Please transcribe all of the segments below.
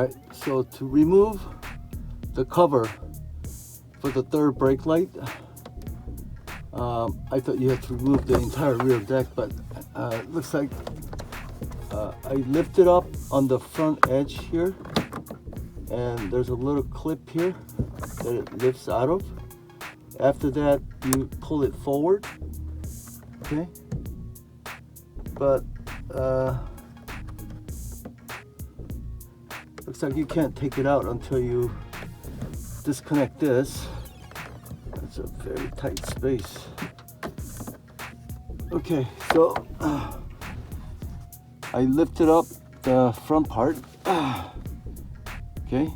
Alright, so to remove the cover for the third brake light, I thought you had to remove the entire rear deck, but it looks like I lifted up on the front edge here, and there's a little clip here that it lifts out of. After that, you pull it forward, okay? But looks like you can't take it out until you disconnect this. That's a very tight space. Okay, so I lifted up the front part, okay,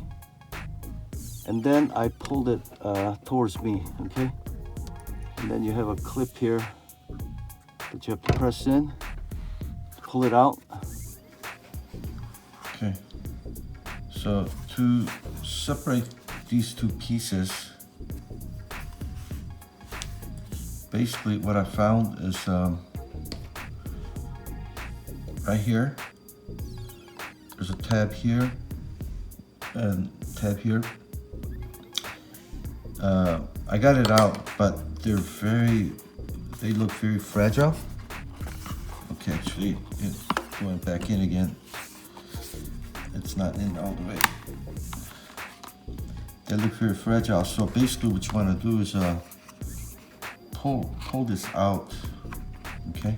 and then I pulled it towards me, okay, and then you have a clip here that you have to press in, pull it out. Okay, so to separate these two pieces, basically what I found is right here, there's a tab here and tab here. I got it out, but they look very fragile. Okay, actually it went back in again. It's not in all the way. They look very fragile. So basically what you want to do is pull this out, okay?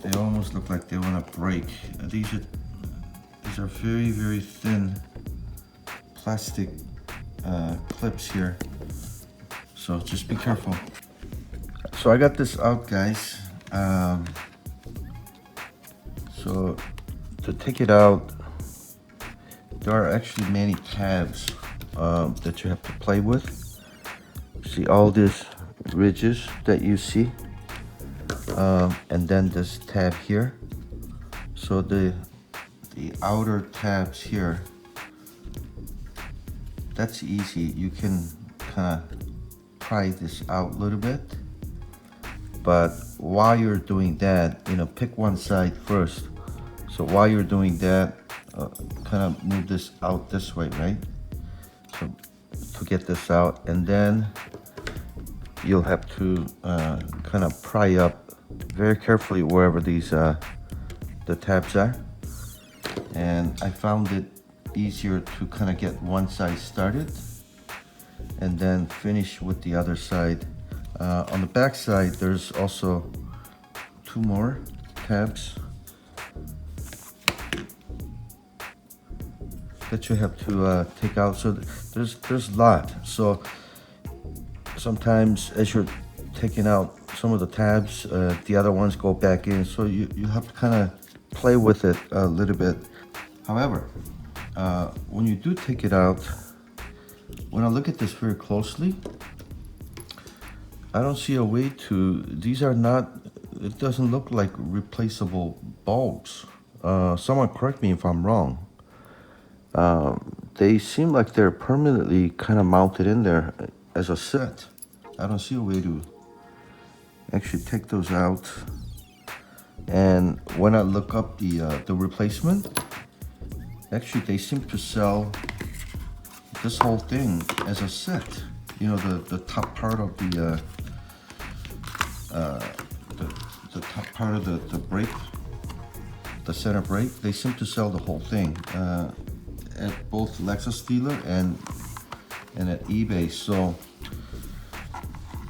They almost look like they want to break. These are very, very thin plastic clips here, so just be careful. So I got this out, guys. So to take it out, there are actually many tabs that you have to play with. See all these ridges that you see, and then this tab here. So the outer tabs here, that's easy. You can kind of pry this out a little bit, but while you're doing that, pick one side first. So while you're doing that, kind of move this out this way, right? So to get this out, and then you'll have to kind of pry up very carefully wherever these the tabs are. And I found it easier to kind of get one side started and then finish with the other side. On the back side, there's also two more tabs that you have to take out. So there's a lot. So sometimes as you're taking out some of the tabs, the other ones go back in. So you have to kind of play with it a little bit. However, when you do take it out, when I look at this very closely, I don't see a way to, these are not, it doesn't look like replaceable bulbs. Someone correct me if I'm wrong. They seem like they're permanently kind of mounted in there as a set. I don't see a way to actually take those out. And when I look up the replacement, actually they seem to sell this whole thing as a set. The top part of the top part of the brake, the center brake, they seem to sell the whole thing at both Lexus dealer and at eBay. So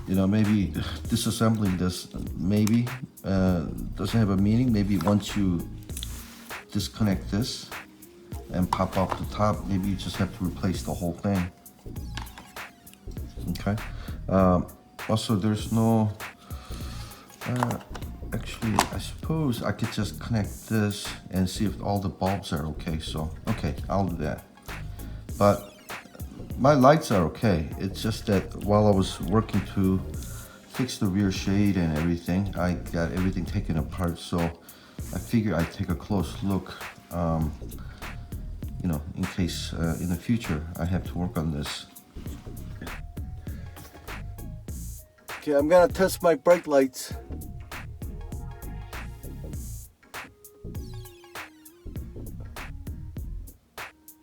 maybe disassembling this maybe doesn't have a meaning. Maybe once you disconnect this and pop off the top, maybe you just have to replace the whole thing. Okay. Also, there's no actually, I suppose I could just connect this and see if all the bulbs are okay. So okay, I'll do that. But my lights are okay. It's just that while I was working to fix the rear shade and everything, I got everything taken apart. So I figured I'd take a close look, in case in the future I have to work on this. Okay, I'm gonna test my brake lights.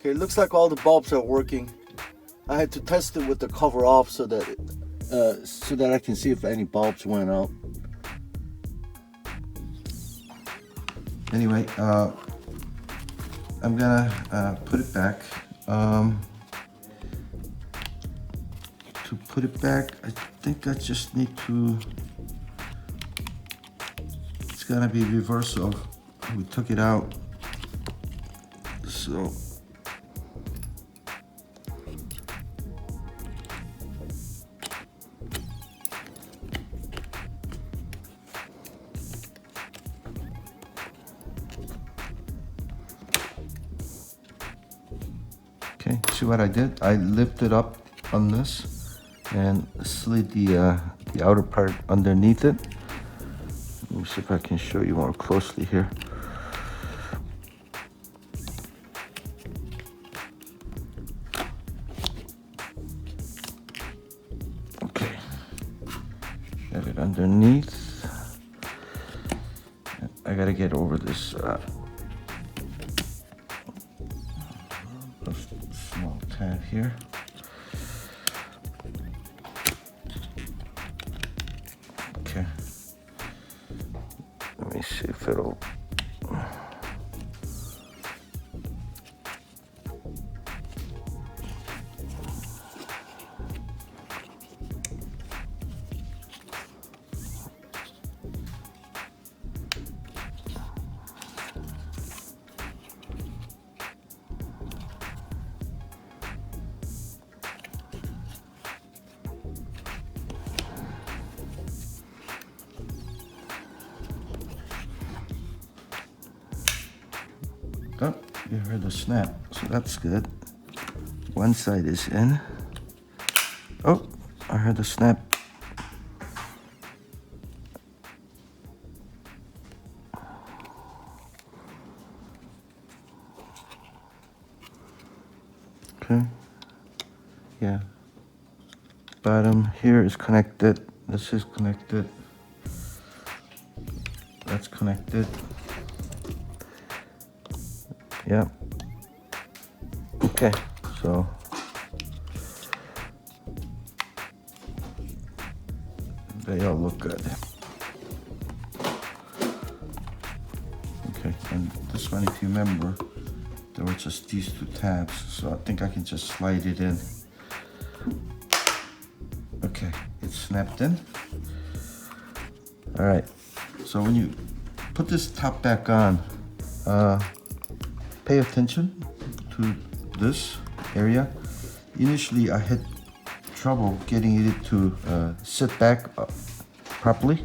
Okay, it looks like all the bulbs are working. I had to test it with the cover off so that I can see if any bulbs went out. Anyway, I'm gonna put it back. To put it back, I think I just need to, it's gonna be reversal. We took it out, so okay, see what I did? I lifted up on this and slid the outer part underneath it. Let me see if I can show you more closely here. Okay, got it underneath. I gotta get over this small tab here. Okay, let me see if it'll. Oh, you heard the snap, so that's good. One side is in. Oh, I heard the snap. Okay, yeah. Bottom here is connected. This is connected. That's connected. Yeah. Okay, so they all look good. Okay, and this one, if you remember, there were just these two tabs, so I think I can just slide it in. Okay, it's snapped in. All right, so when you put this top back on, pay attention to this area. Initially, I had trouble getting it to sit back properly.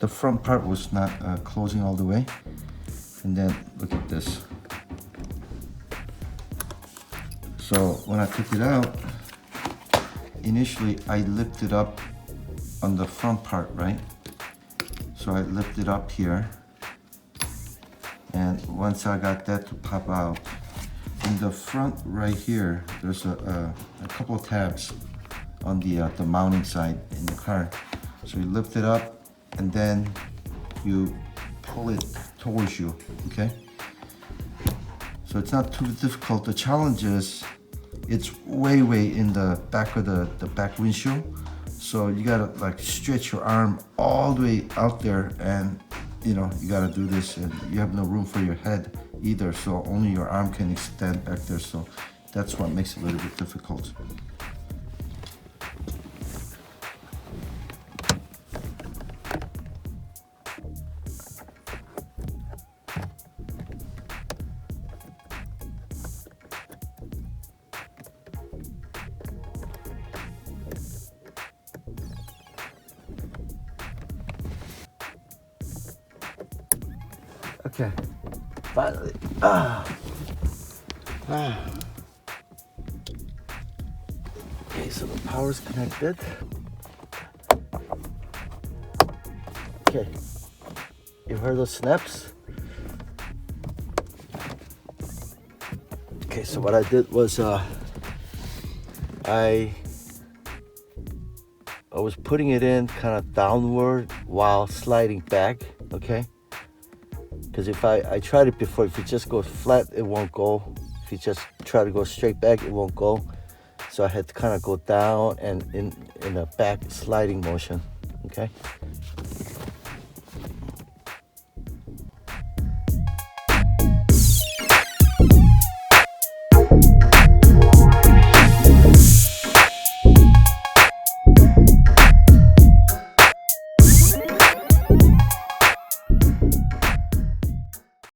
The front part was not closing all the way. And then look at this. So when I took it out, initially I lifted up on the front part, right? So I lifted up here. And once I got that to pop out, in the front right here, there's a couple of tabs on the mounting side in the car. So you lift it up and then you pull it towards you, okay? So it's not too difficult. The challenge is it's way in the back of the back windshield. So you gotta like stretch your arm all the way out there, and you know, you gotta do this, and you have no room for your head either, so only your arm can extend back there, so that's what makes it a little bit difficult. Okay, finally. Okay, so the power's connected. Okay, you heard those snaps? Okay, so what I did was I was putting it in kind of downward while sliding back, okay? Because if I tried it before, if it just goes flat, it won't go. If you just try to go straight back, it won't go. So I had to kind of go down and in a back sliding motion. Okay.